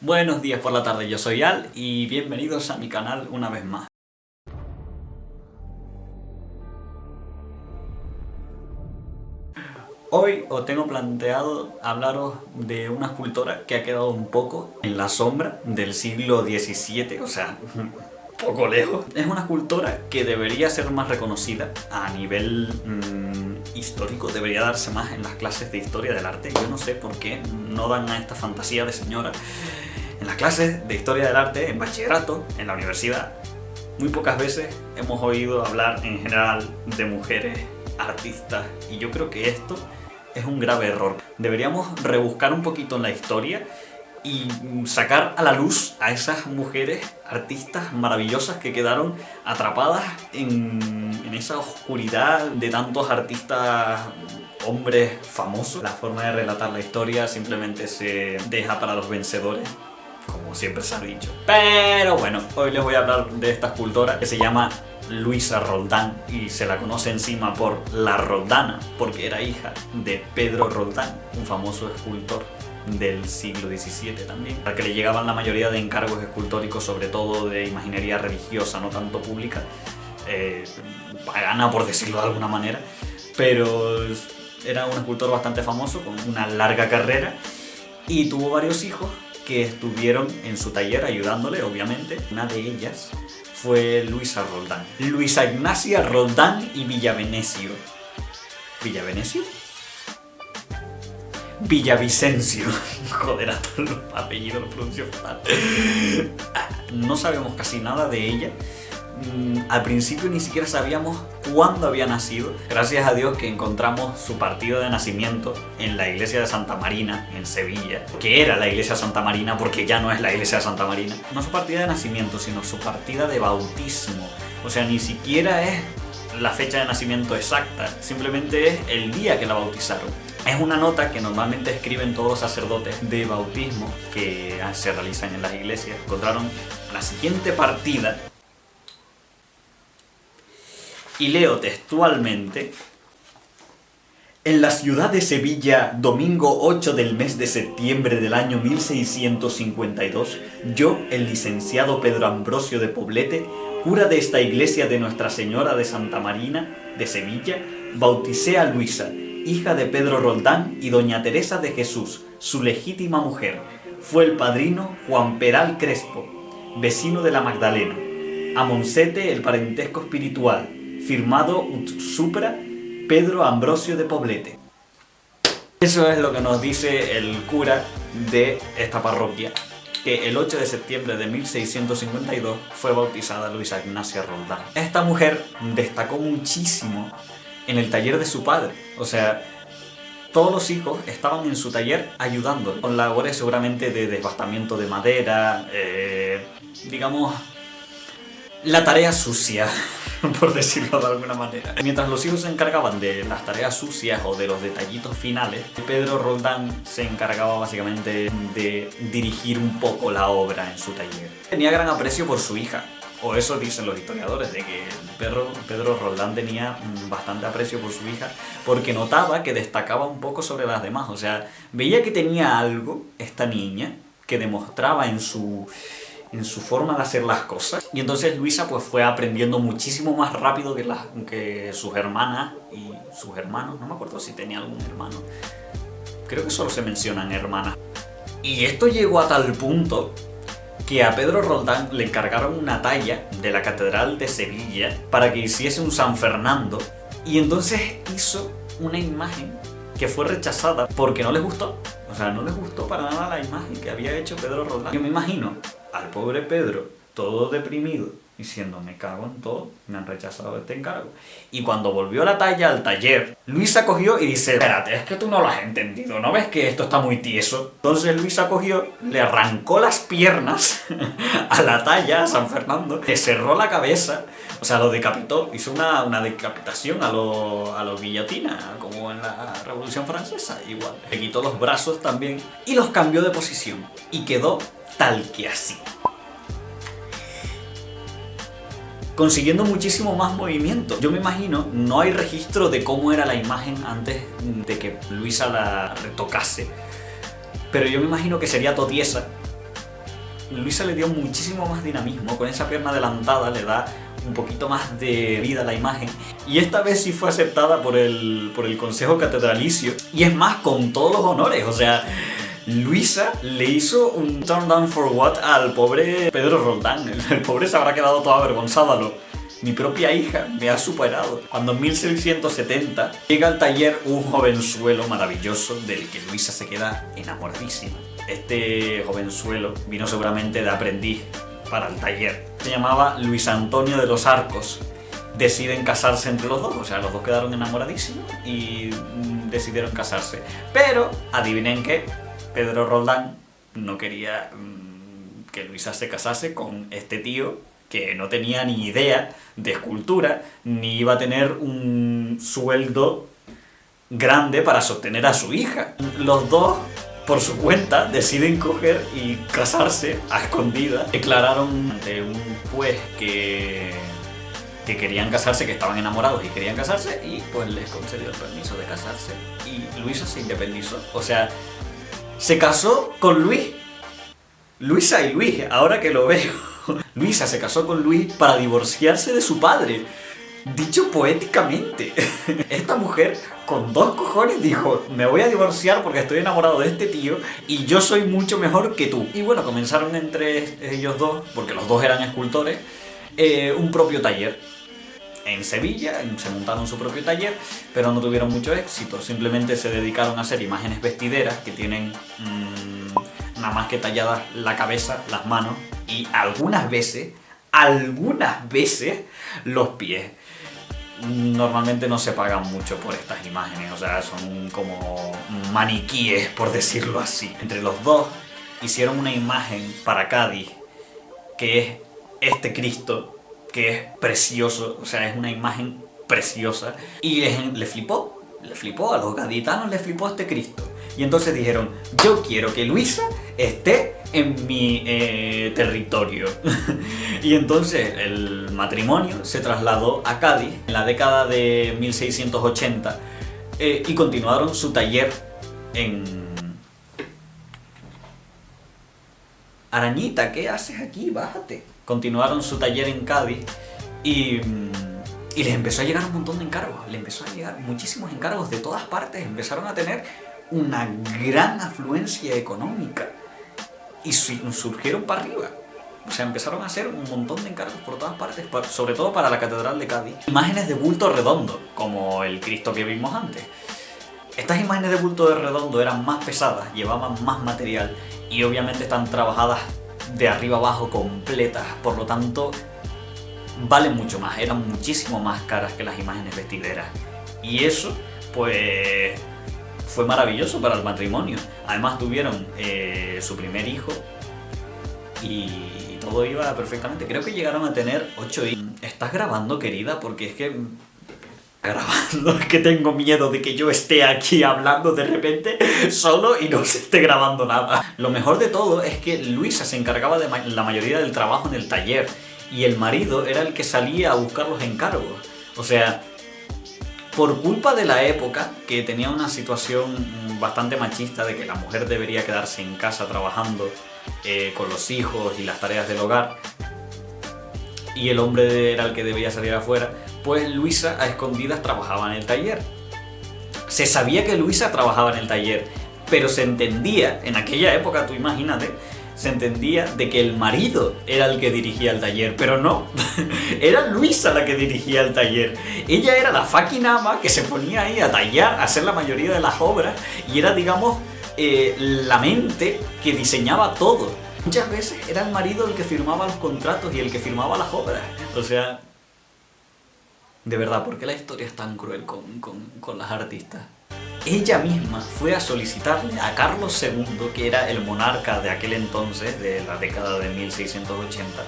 Buenos días por la tarde, yo soy Al y bienvenidos a mi canal una vez más. Hoy os tengo planteado hablaros de una escultora que ha quedado un poco en la sombra del siglo XVII, o sea, un poco lejos. Es una escultora que debería ser más reconocida a nivel histórico, debería darse más en las clases de historia del arte. Yo no sé por qué no dan a esta fantasía de señora en las clases de historia del arte, en bachillerato, en la universidad. Muy pocas veces hemos oído hablar en general de mujeres artistas y yo creo que esto es un grave error. Deberíamos rebuscar un poquito en la historia y sacar a la luz a esas mujeres artistas maravillosas que quedaron atrapadas en esa oscuridad de tantos artistas hombres famosos. La forma de relatar la historia simplemente se deja para los vencedores, como siempre se ha dicho. Pero bueno, hoy les voy a hablar de esta escultora que se llama Luisa Roldán y se la conoce encima por la Roldana, porque era hija de Pedro Roldán, un famoso escultor del siglo XVII también, al que le llegaban la mayoría de encargos escultóricos, sobre todo de imaginería religiosa, no tanto pública, pagana por decirlo de alguna manera, pero era un escultor bastante famoso con una larga carrera y tuvo varios hijos que estuvieron en su taller ayudándole, obviamente. Una de ellas fue Luisa Roldán. Luisa Ignacia Roldán y Villavenecio. ¿Villavenecio? Villavicencio. Joder, a todos los apellidos los pronuncio fatal. No sabemos casi nada de ella. Al principio ni siquiera sabíamos cuándo había nacido. Gracias a Dios que encontramos su partida de nacimiento en la iglesia de Santa Marina, en Sevilla, que era la iglesia de Santa Marina porque ya no es la iglesia de Santa Marina. No su partida de nacimiento, sino su partida de bautismo. O sea, ni siquiera es la fecha de nacimiento exacta, simplemente es el día que la bautizaron. Es una nota que normalmente escriben todos los sacerdotes de bautismo que se realizan en las iglesias. Encontraron la siguiente partida. Y leo textualmente: en la ciudad de Sevilla, domingo 8 del mes de septiembre del año 1652, yo, el licenciado Pedro Ambrosio de Poblete, cura de esta iglesia de Nuestra Señora de Santa Marina, de Sevilla, bauticé a Luisa, hija de Pedro Roldán y doña Teresa de Jesús, su legítima mujer. Fue el padrino Juan Peral Crespo, vecino de la Magdalena. A Monsete el parentesco espiritual. Firmado ut supra Pedro Ambrosio de Poblete. Eso es lo que nos dice el cura de esta parroquia, que el 8 de septiembre de 1652 fue bautizada Luisa Ignacia Roldán. Esta mujer destacó muchísimo en el taller de su padre. O sea, todos los hijos estaban en su taller ayudándole con labores seguramente de desbastamiento de madera, digamos, la tarea sucia, por decirlo de alguna manera. Mientras los hijos se encargaban de las tareas sucias o de los detallitos finales, Pedro Roldán se encargaba básicamente de dirigir un poco la obra en su taller. Tenía gran aprecio por su hija, o eso dicen los historiadores, de que Pedro Roldán tenía bastante aprecio por su hija, porque notaba que destacaba un poco sobre las demás. O sea, veía que tenía algo, esta niña, que demostraba en su forma de hacer las cosas. Y entonces Luisa pues fue aprendiendo muchísimo más rápido que sus hermanas y sus hermanos. No me acuerdo si tenía algún hermano. Creo que solo se mencionan hermanas. Y esto llegó a tal punto que a Pedro Roldán le encargaron una talla de la Catedral de Sevilla para que hiciese un San Fernando. Y entonces hizo una imagen que fue rechazada porque no les gustó. O sea, no les gustó para nada la imagen que había hecho Pedro Roldán. Yo me imagino al pobre Pedro, todo deprimido, diciendo: me cago en todo, me han rechazado este encargo. Y cuando volvió la talla al taller, Luisa cogió y dice: espérate, es que tú no lo has entendido, ¿no ves que esto está muy tieso? Entonces Luisa cogió, le arrancó las piernas a la talla, a San Fernando, le cerró la cabeza, o sea, lo decapitó, hizo una decapitación a lo guillotina, como en la Revolución Francesa, igual. Le quitó los brazos también y los cambió de posición y quedó tal que así, consiguiendo muchísimo más movimiento. Yo me imagino, no hay registro de cómo era la imagen antes de que Luisa la retocase, pero yo me imagino que sería totiesa Luisa le dio muchísimo más dinamismo, con esa pierna adelantada le da un poquito más de vida a la imagen, y esta vez sí fue aceptada por el Consejo Catedralicio, y es más, con todos los honores. O sea, Luisa le hizo un turn down for what al pobre Pedro Roldán. El pobre se habrá quedado todo avergonzado. Mi propia hija me ha superado. Cuando en 1670 llega al taller un jovenzuelo maravilloso del que Luisa se queda enamoradísima. Este jovenzuelo vino seguramente de aprendiz para el taller. Se llamaba Luis Antonio de los Arcos. Deciden casarse entre los dos, o sea, los dos quedaron enamoradísimos y decidieron casarse. Pero, adivinen qué, Pedro Roldán no quería que Luisa se casase con este tío que no tenía ni idea de escultura, ni iba a tener un sueldo grande para sostener a su hija. Los dos, por su cuenta, deciden coger y casarse a escondidas. Declararon ante un juez que querían casarse, que estaban enamorados y querían casarse, y pues les concedió el permiso de casarse. Y Luisa se independizó. O sea, se casó con Luis. Luisa y Luis, ahora que lo veo. Luisa se casó con Luis para divorciarse de su padre. Dicho poéticamente. Esta mujer, con dos cojones, dijo: me voy a divorciar porque estoy enamorado de este tío y yo soy mucho mejor que tú. Y bueno, comenzaron entre ellos dos, porque los dos eran escultores, un propio taller. En Sevilla, se montaron su propio taller, pero no tuvieron mucho éxito. Simplemente se dedicaron a hacer imágenes vestideras que tienen nada más que talladas la cabeza, las manos y algunas veces los pies. Normalmente no se pagan mucho por estas imágenes, o sea, son como maniquíes, por decirlo así. Entre los dos hicieron una imagen para Cádiz, que es este Cristo, que es precioso, o sea, es una imagen preciosa, y le flipó, a los gaditanos les flipó este Cristo. Y entonces dijeron: yo quiero que Luisa esté en mi territorio. Y entonces el matrimonio se trasladó a Cádiz en la década de 1680 y continuaron su taller en... Arañita, ¿qué haces aquí? Bájate. Continuaron su taller en Cádiz y les empezó a llegar un montón de encargos. Les empezó a llegar muchísimos encargos de todas partes. Empezaron a tener una gran afluencia económica y surgieron para arriba. O sea, empezaron a hacer un montón de encargos por todas partes, sobre todo para la Catedral de Cádiz. Imágenes de bulto redondo, como el Cristo que vimos antes. Estas imágenes de bulto de redondo eran más pesadas, llevaban más material y obviamente están trabajadas de arriba abajo completas, por lo tanto valen mucho más, eran muchísimo más caras que las imágenes vestideras. Y eso, pues, fue maravilloso para el matrimonio. Además tuvieron su primer hijo y todo iba perfectamente. Creo que llegaron a tener 8 hijos. ¿Estás grabando, querida? Porque es que... grabando, es que tengo miedo de que yo esté aquí hablando de repente solo y no se esté grabando nada. Lo mejor de todo es que Luisa se encargaba de la mayoría del trabajo en el taller y el marido era el que salía a buscar los encargos. O sea, por culpa de la época, que tenía una situación bastante machista de que la mujer debería quedarse en casa trabajando con los hijos y las tareas del hogar, y el hombre era el que debía salir afuera, pues Luisa a escondidas trabajaba en el taller. Se sabía que Luisa trabajaba en el taller, pero se entendía, en aquella época, tú imagínate, se entendía de que el marido era el que dirigía el taller, pero no, era Luisa la que dirigía el taller. Ella era la fucking ama que se ponía ahí a tallar, a hacer la mayoría de las obras, y era, digamos, la mente que diseñaba todo. Muchas veces era el marido el que firmaba los contratos y el que firmaba las obras. O sea, de verdad, ¿por qué la historia es tan cruel con las artistas? Ella misma fue a solicitarle a Carlos II, que era el monarca de aquel entonces, de la década de 1680,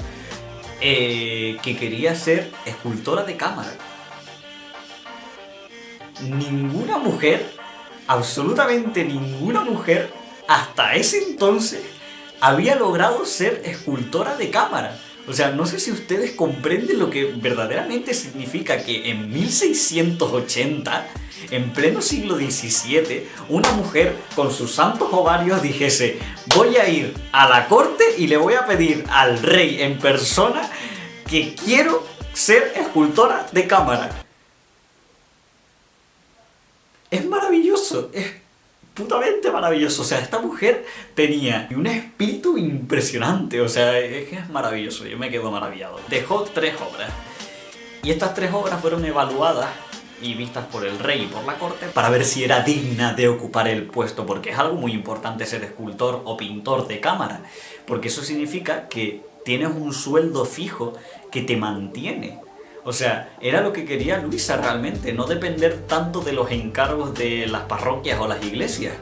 que quería ser escultora de cámara. Ninguna mujer, absolutamente ninguna mujer, hasta ese entonces, había logrado ser escultora de cámara. O sea, no sé si ustedes comprenden lo que verdaderamente significa que en 1680 en pleno siglo XVII, una mujer con sus santos ovarios dijese: voy a ir a la corte y le voy a pedir al rey en persona que quiero ser escultora de cámara. Es maravilloso, es putamente maravilloso. O sea, esta mujer tenía un espíritu impresionante. O sea, es que es maravilloso. Yo me quedo maravillado. Dejó 3 obras. Y estas 3 obras fueron evaluadas y vistas por el rey y por la corte para ver si era digna de ocupar el puesto, porque es algo muy importante ser escultor o pintor de cámara, porque eso significa que tienes un sueldo fijo que te mantiene. O sea, era lo que quería Luisa realmente, no depender tanto de los encargos de las parroquias o las iglesias,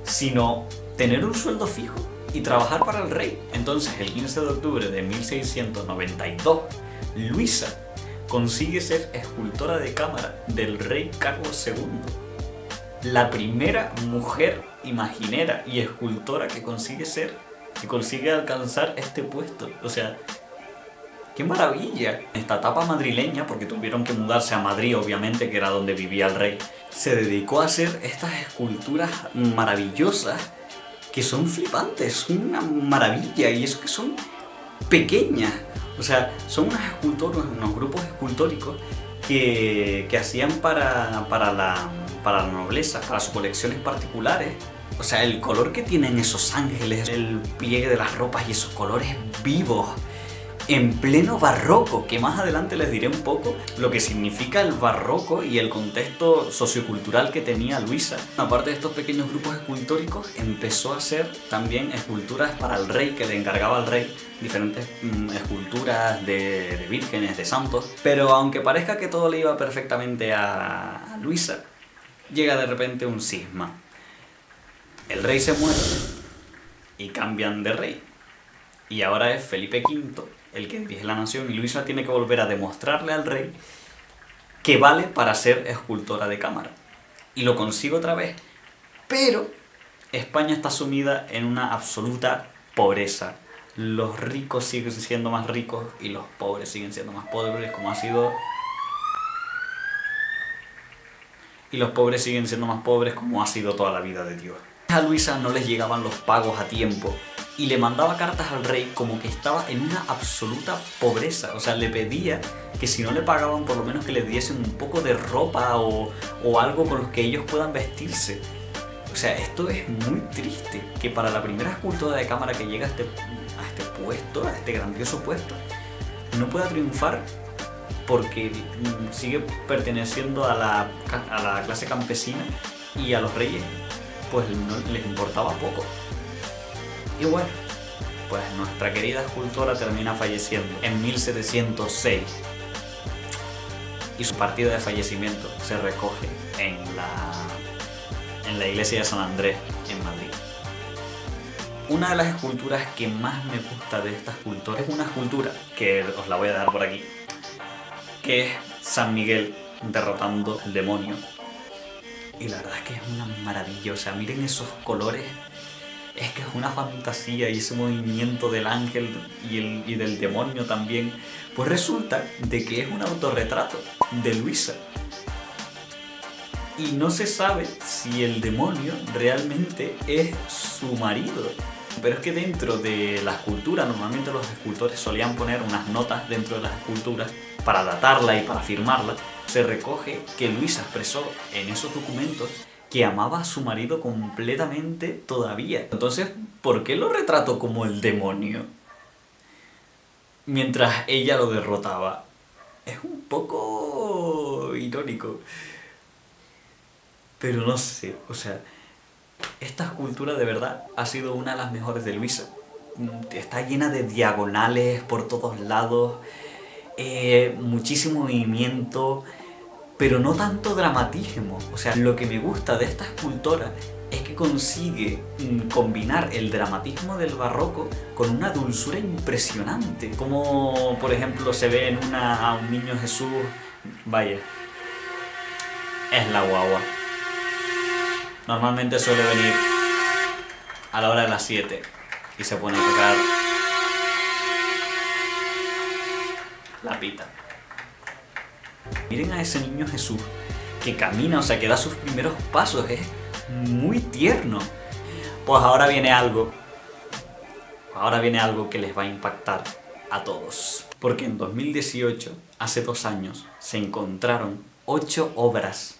sino tener un sueldo fijo y trabajar para el rey. Entonces, el 15 de octubre de 1692, Luisa consigue ser escultora de cámara del rey Carlos II. La primera mujer imaginera y escultora que consigue alcanzar este puesto. O sea, ¡qué maravilla! Esta etapa madrileña, porque tuvieron que mudarse a Madrid, obviamente, que era donde vivía el rey, se dedicó a hacer estas esculturas maravillosas que son flipantes, son una maravilla, y eso que son pequeñas. O sea, son unos grupos escultóricos que hacían para la nobleza, para sus colecciones particulares. O sea, el color que tienen esos ángeles, el pliegue de las ropas y esos colores vivos, en pleno barroco, que más adelante les diré un poco lo que significa el barroco y el contexto sociocultural que tenía Luisa. Aparte de estos pequeños grupos escultóricos, empezó a hacer también esculturas para el rey, que le encargaba al rey diferentes esculturas de vírgenes, de santos. Pero aunque parezca que todo le iba perfectamente a Luisa, llega de repente un cisma. El rey se muere y cambian de rey. Y ahora es Felipe V el que dirige la nación, y Luisa tiene que volver a demostrarle al rey que vale para ser escultora de cámara. Y lo consigue otra vez, pero España está sumida en una absoluta pobreza. Los ricos siguen siendo más ricos y los pobres siguen siendo más pobres, como ha sido... Y los pobres siguen siendo más pobres, como ha sido toda la vida de Dios. A Luisa no les llegaban los pagos a tiempo y le mandaba cartas al rey como que estaba en una absoluta pobreza. O sea, le pedía que si no le pagaban, por lo menos que le diesen un poco de ropa o algo con los que ellos puedan vestirse. O sea, esto es muy triste, que para la primera escultora de cámara que llega a este puesto, a este grandioso puesto, no pueda triunfar porque sigue perteneciendo a la clase campesina, y a los reyes pues no les importaba poco. Y bueno, pues nuestra querida escultora termina falleciendo en 1706, y su partida de fallecimiento se recoge en la iglesia de San Andrés en Madrid. Una de las esculturas que más me gusta de esta escultora es una escultura que os la voy a dejar por aquí, que es San Miguel derrotando al demonio. Y la verdad es que es una maravilla. O sea, miren esos colores, es que es una fantasía, y ese movimiento del ángel y del demonio también. Pues resulta de que es un autorretrato de Luisa, y no se sabe si el demonio realmente es su marido. Pero es que dentro de la escultura, normalmente los escultores solían poner unas notas dentro de las esculturas para datarla y para firmarla. Se recoge que Luisa expresó en esos documentos que amaba a su marido completamente todavía. Entonces, ¿por qué lo retrató como el demonio mientras ella lo derrotaba? Es un poco irónico, pero no sé, o sea, esta escultura de verdad ha sido una de las mejores de Luisa. Está llena de diagonales por todos lados, muchísimo movimiento, pero no tanto dramatismo. O sea, lo que me gusta de esta escultora es que consigue combinar el dramatismo del barroco con una dulzura impresionante. Como, por ejemplo, se ve a un niño Jesús, vaya, es la guagua. Normalmente suele venir a la hora de las 7 y se pone a tocar la pita. Miren a ese niño Jesús, que camina, o sea, que da sus primeros pasos, es muy tierno. Pues ahora viene algo que les va a impactar a todos. Porque en 2018, hace 2 años, se encontraron 8 obras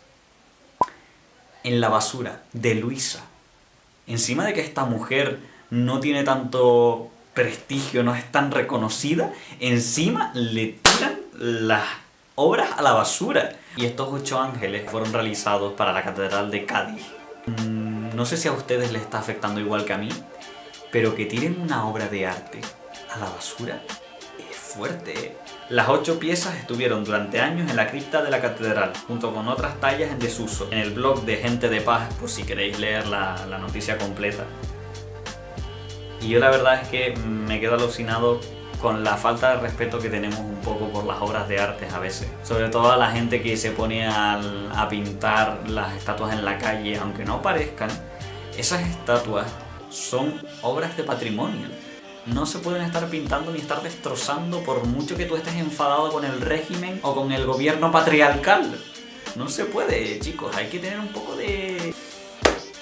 en la basura de Luisa. Encima de que esta mujer no tiene tanto prestigio, no es tan reconocida, encima le tiran las obras a la basura. Y estos 8 ángeles fueron realizados para la Catedral de Cádiz. No sé si a ustedes les está afectando igual que a mí, pero que tiren una obra de arte a la basura es fuerte. Las 8 piezas estuvieron durante años en la cripta de la catedral, junto con otras tallas en desuso, en el blog de Gente de Paz, por si queréis leer la noticia completa. Y yo la verdad es que me quedo alucinado con la falta de respeto que tenemos un poco por las obras de arte a veces. Sobre todo a la gente que se pone a pintar las estatuas en la calle, aunque no parezcan, esas estatuas son obras de patrimonio. No se pueden estar pintando ni estar destrozando por mucho que tú estés enfadado con el régimen o con el gobierno patriarcal. No se puede, chicos, hay que tener un poco de...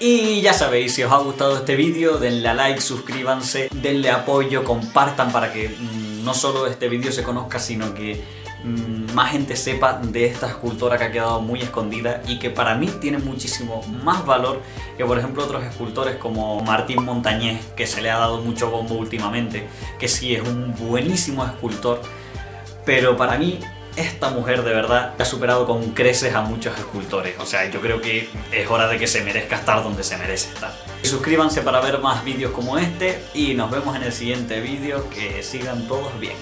Y ya sabéis, si os ha gustado este vídeo, denle a like, suscríbanse, denle apoyo, compartan para que no solo este vídeo se conozca, sino que más gente sepa de esta escultora que ha quedado muy escondida y que para mí tiene muchísimo más valor que, por ejemplo, otros escultores como Martín Montañés, que se le ha dado mucho bombo últimamente, que sí es un buenísimo escultor, pero para mí esta mujer de verdad ha superado con creces a muchos escultores. O sea, yo creo que es hora de que se merezca estar donde se merece estar. Suscríbanse para ver más vídeos como este y nos vemos en el siguiente vídeo. Que sigan todos bien.